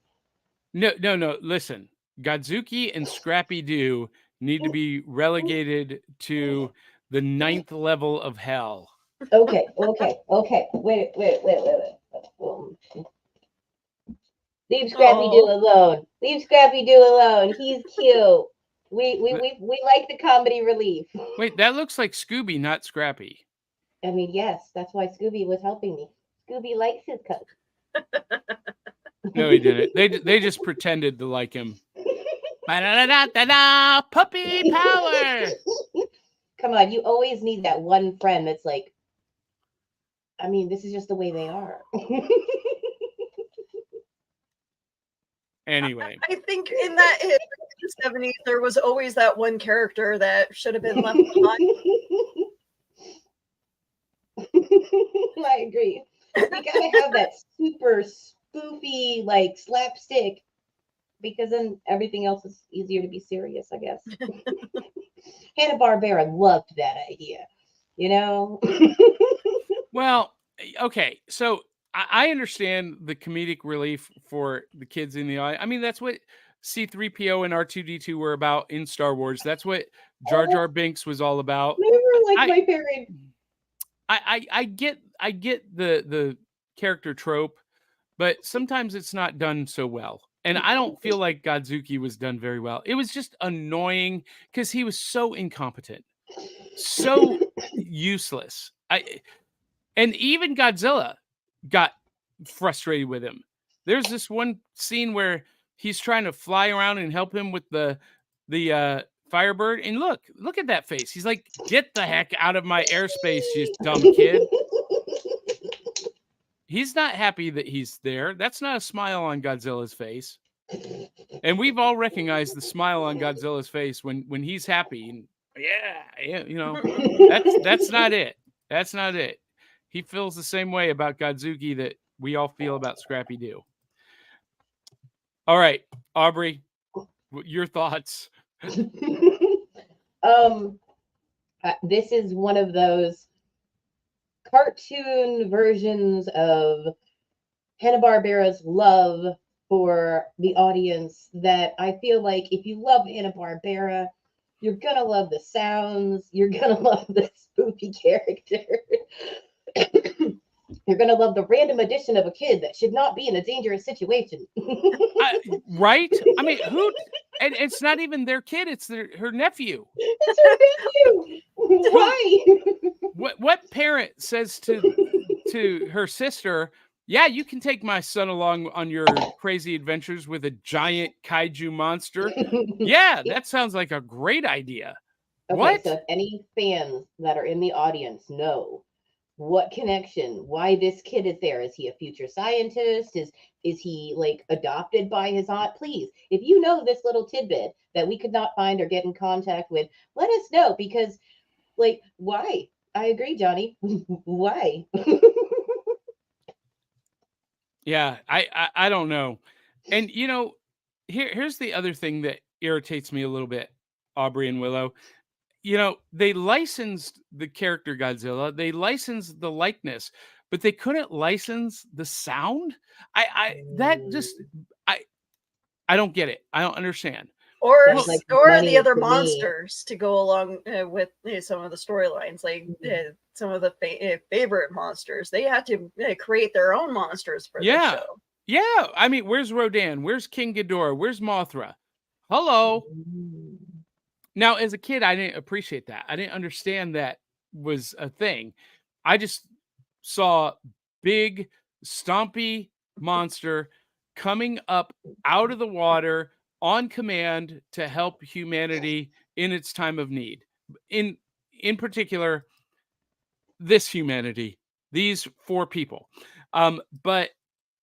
Speaker 1: No. Listen, Godzuki and Scrappy Doo need to be relegated to the 9th level of hell.
Speaker 4: Okay. Wait. Leave Scrappy Doo alone. Leave Scrappy Doo alone. He's cute. We like the comedy relief.
Speaker 1: Wait, that looks like Scooby, not Scrappy.
Speaker 4: I mean, yes, that's why Scooby was helping me. Scooby likes his coat.
Speaker 1: No, he didn't. They just pretended to like him. Puppy power.
Speaker 4: Come on, you always need that one friend that's like, I mean, this is just the way they are.
Speaker 1: Anyway,
Speaker 3: I think in the 70s there was always that one character that should have been left behind.
Speaker 4: I agree. You gotta have that super spoofy, like slapstick, because then everything else is easier to be serious, I guess. Hanna-Barbera loved that idea, you know?
Speaker 1: well, okay, so I understand the comedic relief for the kids in the audience. I mean, that's what C-3PO and R2-D2 were about in Star Wars. That's what Jar Jar Binks was all about.
Speaker 4: They were like my favorite.
Speaker 1: I get the character trope, but sometimes it's not done so well. And I don't feel like Godzuki was done very well. It was just annoying because he was so incompetent, so useless. And even Godzilla got frustrated with him. There's this one scene where he's trying to fly around and help him with the Firebird, and look at that face. He's like, "Get the heck out of my airspace, you dumb kid." He's not happy that he's there. That's not a smile on Godzilla's face. And we've all recognized the smile on Godzilla's face when he's happy. And yeah, you know, that's not it. That's not it. He feels the same way about Godzuki that we all feel about Scrappy Doo. All right, Aubrey, your thoughts?
Speaker 4: This is one of those cartoon versions of Hanna-Barbera's love for the audience that I feel like if you love Hanna-Barbera, you're gonna love the sounds, you're gonna love the spooky character. You're gonna love the random addition of a kid that should not be in a dangerous situation.
Speaker 1: Right? I mean, who? And it's not even their kid; it's her nephew.
Speaker 4: It's her nephew. Why?
Speaker 1: What parent says to her sister, "Yeah, you can take my son along on your crazy adventures with a giant kaiju monster"? Yeah, that sounds like a great idea.
Speaker 4: Okay,
Speaker 1: what?
Speaker 4: So if any fans that are in the audience know what connection, why this kid is there, is he a future scientist, is he like adopted by his aunt? Please, if you know this little tidbit that we could not find or get in contact with, let us know, because like, why? I agree, Johnny. Why?
Speaker 1: Yeah, I don't know. And you know, here's the other thing that irritates me a little bit, Aubrey and Willow. You know, they licensed the character Godzilla, they licensed the likeness, but they couldn't license the sound. I don't get it. I don't understand.
Speaker 3: Or
Speaker 4: Sounds like
Speaker 3: or
Speaker 4: money
Speaker 3: the other
Speaker 4: to me.
Speaker 3: monsters to go along with some of the storylines, like some of the favorite monsters. They had to create their own monsters for the show.
Speaker 1: Yeah, I mean, where's Rodan? Where's King Ghidorah? Where's Mothra? Hello. Now, as a kid, I didn't appreciate that. I didn't understand that was a thing. I just saw big, stompy monster coming up out of the water on command to help humanity in its time of need. In particular, this humanity, these 4 people. But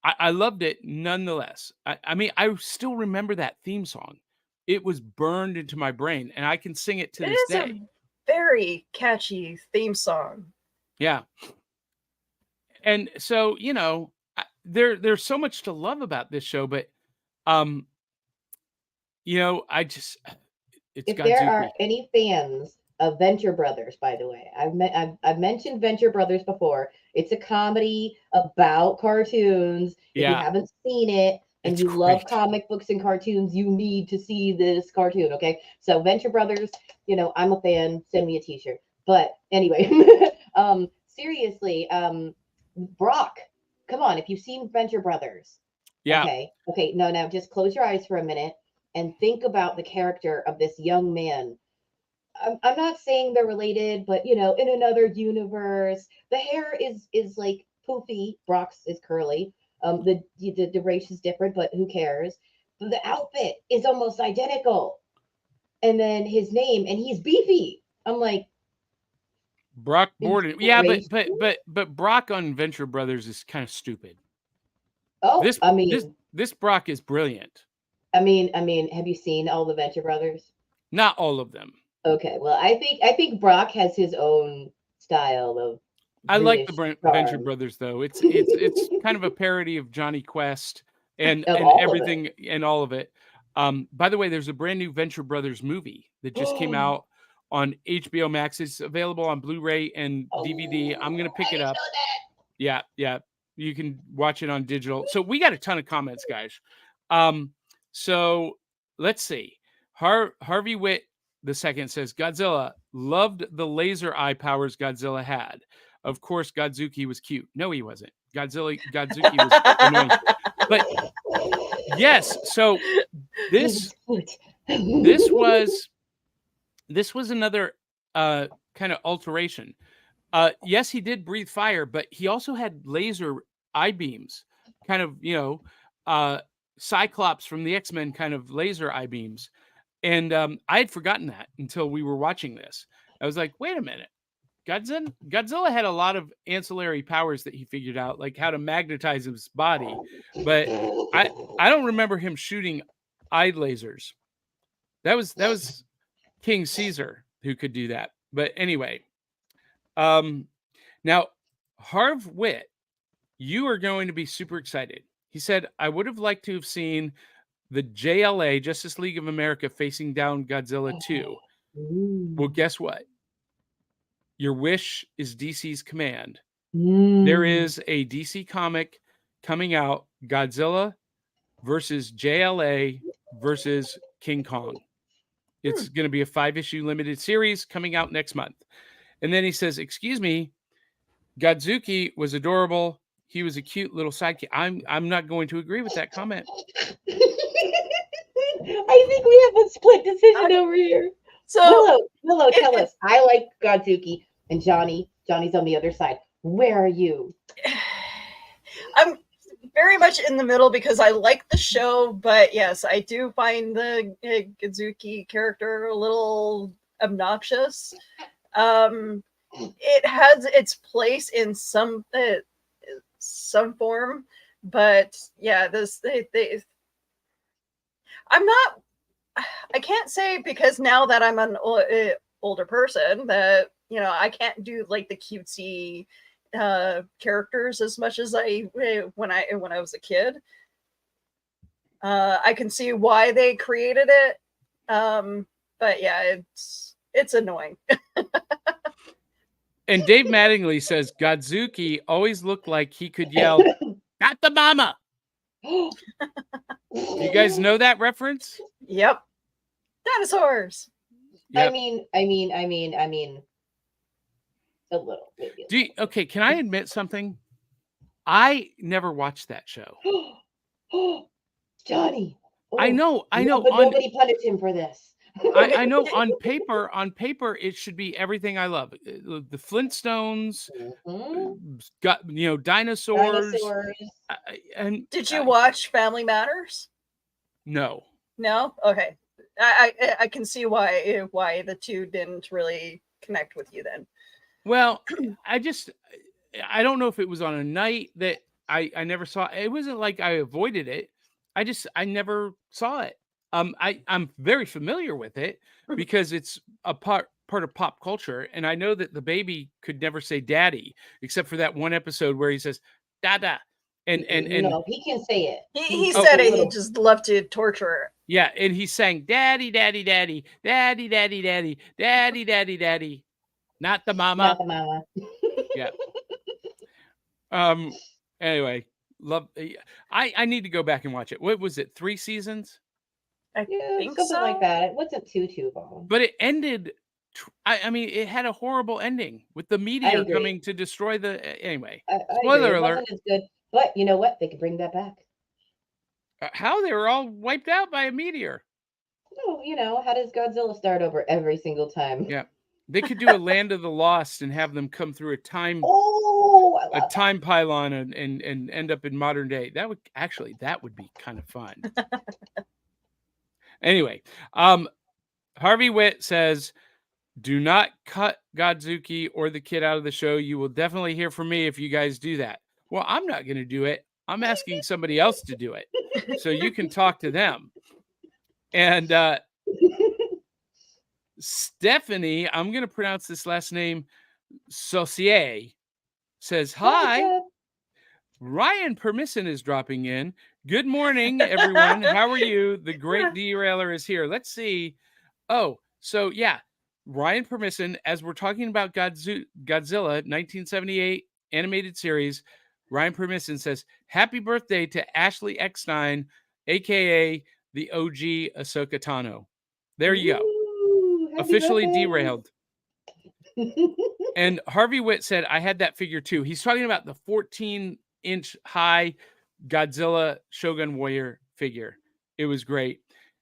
Speaker 1: I loved it nonetheless. I mean, I still remember that theme song. It was burned into my brain, and I can sing it to
Speaker 3: It
Speaker 1: this
Speaker 3: is
Speaker 1: day.
Speaker 3: a very catchy theme song.
Speaker 1: Yeah. And so, there's so much to love about this show, but I just it's
Speaker 4: If there
Speaker 1: Godzuki.
Speaker 4: are any fans of Venture Brothers, by the way, I've mentioned Venture Brothers before. It's a comedy about cartoons. If you
Speaker 1: Yeah.
Speaker 4: haven't seen it and
Speaker 1: It's
Speaker 4: you love
Speaker 1: great.
Speaker 4: comic books and cartoons, you need to see this cartoon. Okay, so Venture Brothers, I'm a fan. Send me a T-shirt. But anyway, seriously, Brock, come on. If you've seen Venture Brothers,
Speaker 1: Yeah.
Speaker 4: okay, no, now just close your eyes for a minute and think about the character of this young man. I'm not saying they're related, but in another universe, the hair is like poofy. Brock's is curly. The race is different, but who cares? The outfit is almost identical, and then his name, and he's beefy. I'm like,
Speaker 1: Brock Borden. Yeah,
Speaker 4: inspiration?
Speaker 1: but Brock on Venture Brothers is kind of stupid.
Speaker 4: Oh,
Speaker 1: This Brock is brilliant.
Speaker 4: I mean, have you seen all the Venture Brothers?
Speaker 1: Not all of them.
Speaker 4: Okay, well, I think Brock has his own style of.
Speaker 1: I like the
Speaker 4: British
Speaker 1: Venture
Speaker 4: charm.
Speaker 1: Brothers though. It's kind of a parody of Johnny Quest and
Speaker 4: Of all of
Speaker 1: everything and all of it. By the way, there's a brand new Venture Brothers movie that just came out on HBO Max. It's available on Blu-ray and DVD. I'm gonna pick it up. Yeah. You can watch it on digital. So we got a ton of comments, guys. So let's see. Harvey Witt II says Godzilla loved the laser eye powers Godzilla had. Of course, Godzuki was cute. No, he wasn't. Godzuki was annoying. But yes, so this was another kind of alteration. Yes, he did breathe fire, but he also had laser eye beams, kind of, Cyclops from the X-Men kind of laser eye beams. And I had forgotten that until we were watching this. I was like, wait a minute. Godzilla had a lot of ancillary powers that he figured out, like how to magnetize his body. But I don't remember him shooting eye lasers. That was King Caesar who could do that. But anyway, now Harv Witt, you are going to be super excited. He said, I would have liked to have seen the JLA, Justice League of America, facing down Godzilla 2. Well, guess what? Your wish is DC's command. There is a DC comic coming out, Godzilla versus JLA versus King Kong. It's going to be a 5-issue limited series coming out next month. And then he says, excuse me, Godzuki was adorable. He was a cute little sidekick. I'm not going to agree with that comment.
Speaker 4: I think we have a split decision over here.
Speaker 3: So
Speaker 4: Willow, tell us. I like Godzuki, and Johnny's on the other side. Where are you?
Speaker 3: I'm very much in the middle because I like the show, but yes, I do find the Godzuki character a little obnoxious. It has its place in some form, but yeah, I can't say because now that I'm an older person that I can't do like the cutesy characters as much as I when I was a kid. I can see why they created it, but yeah, it's annoying.
Speaker 1: And Dave Mattingly says Godzuki always looked like he could yell, "Got the mama!" You guys know that reference?
Speaker 3: Yep. Dinosaurs.
Speaker 1: Yep.
Speaker 4: I mean, a little. Maybe.
Speaker 1: Okay, can I admit something? I never watched that show.
Speaker 4: Johnny.
Speaker 1: I know.
Speaker 4: But nobody punished him for this.
Speaker 1: I know on paper it should be everything I love. The Flintstones,
Speaker 4: Mhm.
Speaker 1: got dinosaurs,
Speaker 4: Dinosaurs.
Speaker 1: and
Speaker 3: Did you watch Family Matters?
Speaker 1: no.
Speaker 3: No. Okay. I can see why the two didn't really connect with you then.
Speaker 1: Well, I don't know if it was on a night that I never saw. It wasn't like I avoided it. I never saw it. I'm very familiar with it because it's a part of pop culture, and I know that the baby could never say daddy except for that one episode where he says dada, and
Speaker 4: No, he can say it.
Speaker 3: He
Speaker 4: He's
Speaker 3: said
Speaker 4: a
Speaker 3: it. He
Speaker 4: little-
Speaker 3: just loved to torture her.
Speaker 1: yeah, and he sang daddy, daddy, daddy, daddy, daddy, daddy, daddy, daddy, daddy, not the mama.
Speaker 4: not the mama.
Speaker 1: Yeah. Anyway, love. I need to go back and watch it. What was it? 3 seasons?
Speaker 3: I
Speaker 4: Yeah,
Speaker 3: think
Speaker 4: something
Speaker 3: so.
Speaker 4: like that. It wasn't too long.
Speaker 1: But it ended. I mean, it had a horrible ending with the meteor
Speaker 4: agree.
Speaker 1: coming to destroy the. Anyway,
Speaker 4: I
Speaker 1: spoiler
Speaker 4: agree. It
Speaker 1: alert.
Speaker 4: wasn't as good, but you know what? They could bring that back.
Speaker 1: How they were all wiped out by a meteor.
Speaker 4: No, how does Godzilla start over every single time?
Speaker 1: Yeah, they could do a Land of the Lost and have them come through a time
Speaker 4: Oh, I love
Speaker 1: time pylon and end up in modern day. That would be kind of fun. Anyway, Harvey Witt says, do not cut Godzuki or the kid out of the show. You will definitely hear from me if you guys do that. Well, I'm not going to do it. I'm asking somebody else to do it. So you can talk to them. And Stephanie, I'm going to pronounce this last name, Saucier, says, hi.
Speaker 4: Jeff.
Speaker 1: Ryan Permisson is dropping in. Good morning, everyone. How are you? The great derailer is here. Let's see. Oh, so yeah, Ryan Permisson, as we're talking about Godzilla 1978 animated series, Ryan Permisson says, happy birthday to Ashley Eckstein, aka the OG Ahsoka Tano. There you go.
Speaker 4: Ooh, happy
Speaker 1: Officially
Speaker 4: birthday.
Speaker 1: derailed. And Harvey Witt said, I had that figure too. He's talking about the 14-inch high Godzilla Shogun Warrior figure. It was great.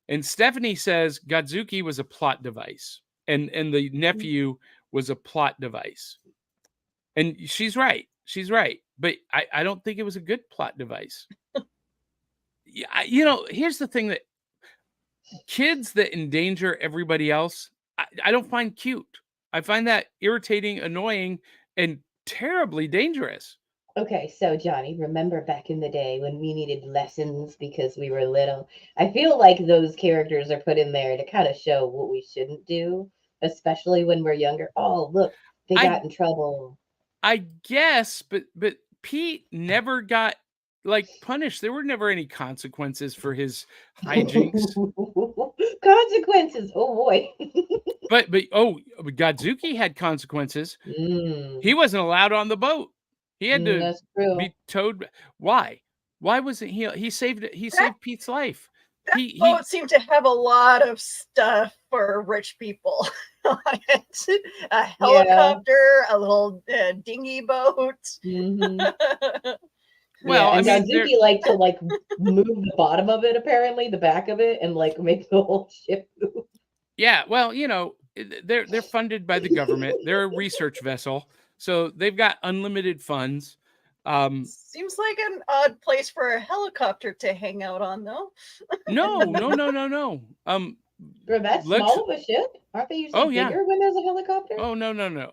Speaker 1: And Stephanie says Godzuki was a plot device, and the nephew was a plot device. And she's right. She's right. But I don't think it was a good plot device. Here's the thing, that kids that endanger everybody else, I don't find cute. I find that irritating, annoying, and terribly dangerous.
Speaker 4: Okay, so Johnny, remember back in the day when we needed lessons because we were little? I feel like those characters are put in there to kind of show what we shouldn't do, especially when we're younger. Oh, look, they got in trouble.
Speaker 1: I guess, but Pete never got punished. There were never any consequences for his hijinks.
Speaker 4: Consequences. Oh boy.
Speaker 1: but Godzuki had consequences. He wasn't allowed on the boat. He had to
Speaker 4: That's true.
Speaker 1: be towed. Why? Why wasn't he? He saved Pete's life.
Speaker 3: That boat seemed to have a lot of stuff for rich people on it. A helicopter, a little dinghy boat.
Speaker 4: Mm-hmm.
Speaker 1: Well,
Speaker 4: and Godzuki liked to move the bottom of it, apparently, the back of it, and make the whole ship move.
Speaker 1: Yeah, well, they're funded by the government. They're a research vessel, so they've got unlimited funds.
Speaker 3: Seems like an odd place for a helicopter to hang out on, though.
Speaker 1: No.
Speaker 4: For that small of a ship? Aren't they usually bigger when there's a helicopter?
Speaker 1: Oh, no.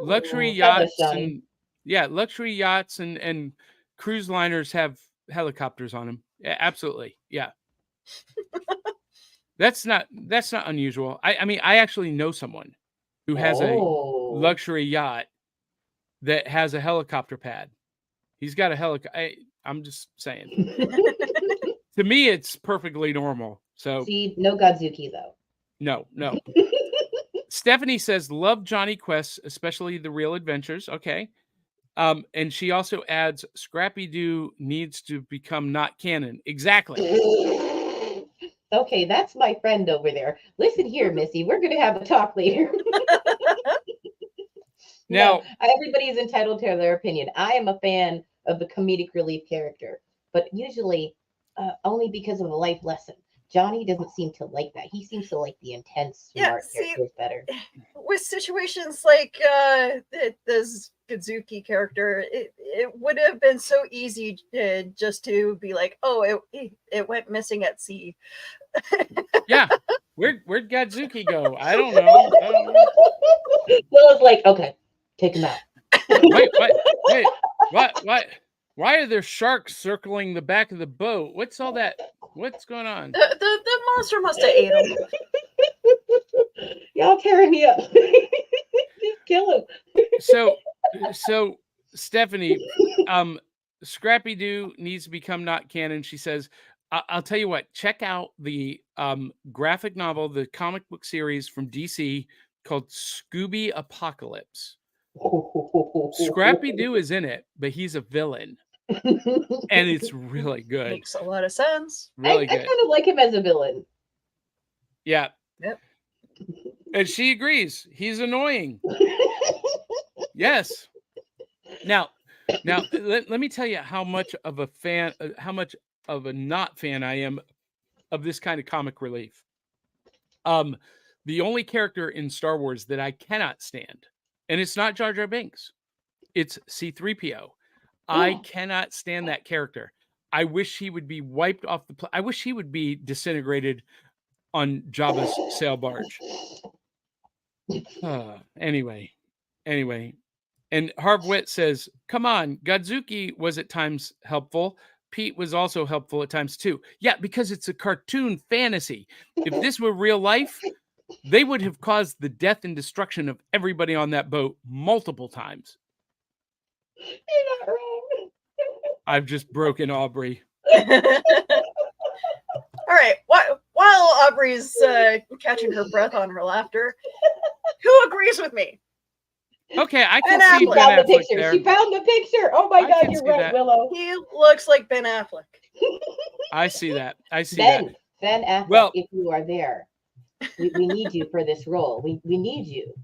Speaker 1: Luxury yachts luxury yachts and cruise liners have helicopters on them. Yeah, absolutely. Yeah. That's not unusual. I mean, I actually know someone who has a luxury yacht that has a helicopter pad. He's got a helicopter. I'm just saying. To me, it's perfectly normal. So
Speaker 4: see, no Godzuki though.
Speaker 1: No. Stephanie says, love Johnny Quest, especially the Real Adventures. Okay. And she also adds, Scrappy-Doo needs to become not canon. Exactly.
Speaker 4: Okay, that's my friend over there. Listen here, Missy. We're going to have a talk later.
Speaker 1: Now,
Speaker 4: everybody is entitled to their opinion. I am a fan of the comedic relief character, but usually only because of a life lesson. Johnny doesn't seem to like that. He seems to like the intense,
Speaker 3: Yeah,
Speaker 4: smart
Speaker 3: see-
Speaker 4: characters better.
Speaker 3: With situations like this Godzuki character, it would have been so easy just to be like, oh, it went missing at sea.
Speaker 1: Yeah. Where'd Godzuki go? I don't know.
Speaker 4: Willow's like, okay, take him out.
Speaker 1: Wait, why are there sharks circling the back of the boat? What's all that? What's going on?
Speaker 3: The monster must have ate him.
Speaker 4: Y'all tearing me up. Just kill him.
Speaker 1: So Stephanie, Scrappy Doo needs to become not canon. She says, I'll tell you what, check out the graphic novel, the comic book series from DC called Scooby Apocalypse. Scrappy Doo is in it, but he's a villain. And it's really good.
Speaker 3: Makes a lot of sense.
Speaker 1: Really
Speaker 4: I
Speaker 1: good.
Speaker 4: kind of like him as a villain.
Speaker 1: Yeah.
Speaker 3: Yep.
Speaker 1: And she agrees. He's annoying. Yes. Now, let me tell you how much of a fan, how much of a not fan I am of this kind of comic relief. The only character in Star Wars that I cannot stand, and it's not Jar Jar Binks, it's C-3PO. I cannot stand that character. I wish he would be wiped off the I wish he would be disintegrated on Jabba's sail barge. Anyway. And Harv Witt says, come on, Godzuki was at times helpful. Pete was also helpful at times too. Yeah, because it's a cartoon fantasy. If this were real life, they would have caused the death and destruction of everybody on that boat multiple times.
Speaker 4: You're not wrong.
Speaker 3: I've
Speaker 1: just broken Aubrey.
Speaker 3: All right. While Aubrey's catching her breath on her laughter, who agrees with me?
Speaker 1: Okay, I can
Speaker 3: Ben
Speaker 1: see
Speaker 3: Affleck.
Speaker 1: Ben
Speaker 4: Found the
Speaker 1: Affleck
Speaker 4: picture.
Speaker 1: there.
Speaker 4: She found the picture. Oh my
Speaker 1: I
Speaker 4: God,
Speaker 1: can
Speaker 4: you're
Speaker 1: see
Speaker 4: right,
Speaker 1: that.
Speaker 4: Willow.
Speaker 3: He looks like Ben Affleck.
Speaker 1: I see that. I see that.
Speaker 4: Ben Affleck,
Speaker 1: Well-
Speaker 4: if you are there, we need you for this role. We need you.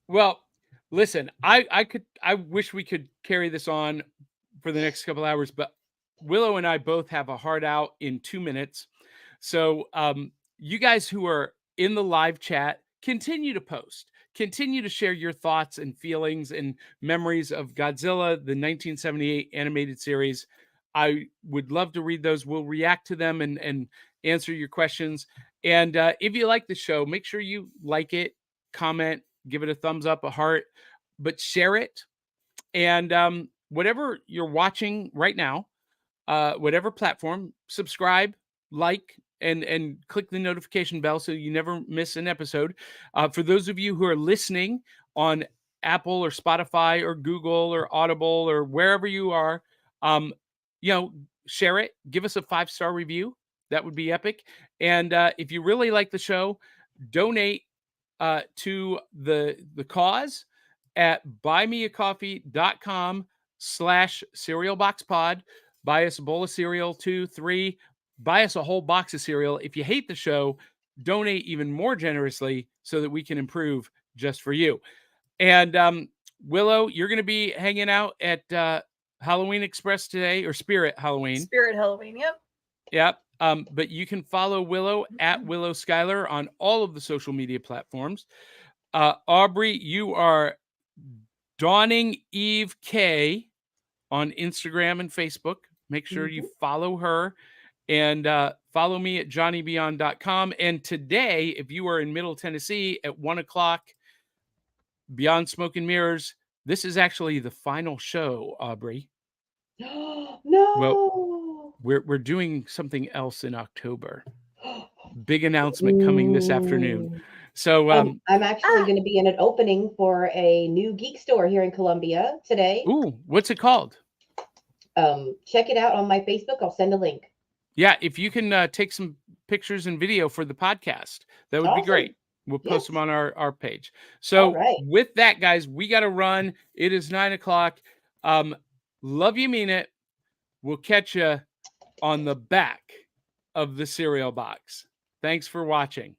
Speaker 1: Well, listen, I wish we could carry this on for the next couple hours, but Willow and I both have a hard out in 2 minutes. So you guys who are in the live chat, continue to post. Continue to share your thoughts and feelings and memories of Godzilla, the 1978 animated series. I would love to read those. We'll react to them and answer your questions. And if you like the show, make sure you like it, comment, give it a thumbs up, a heart, but share it. And whatever you're watching right now, whatever platform, subscribe, like, and click the notification bell so you never miss an episode. For those of you who are listening on Apple or Spotify or Google or Audible or wherever you are, share it. Give us a 5-star review. That would be epic. And if you really like the show, donate to the cause at buymeacoffee.com/cerealboxpod. Buy us a bowl of cereal, 2, 3. Buy us a whole box of cereal. If you hate the show, donate even more generously so that we can improve just for you. And Willow, you're going to be hanging out at Halloween Express today, or Spirit Halloween.
Speaker 3: Spirit Halloween, yep.
Speaker 1: Yep. But you can follow Willow at Willow Schuyler on all of the social media platforms. Aubrey, you are Dawning Eve K on Instagram and Facebook. Make sure you follow her. And follow me at johnnybeyond.com. And today, if you are in Middle Tennessee at 1 o'clock, Beyond Smoke and Mirrors, this is actually the final show, Aubrey.
Speaker 4: No.
Speaker 1: Well, we're doing something else in October. Big announcement coming this afternoon. So
Speaker 4: I'm actually going to be in an opening for a new geek store here in Columbia today.
Speaker 1: Ooh, what's it called?
Speaker 4: Check it out on my Facebook. I'll send a link.
Speaker 1: Yeah, if you can take some pictures and video for the podcast, that would be great. We'll post them on our page. So with that, guys, we got to run. It is 9 o'clock. Love you, mean it. We'll catch you on the back of the cereal box. Thanks for watching.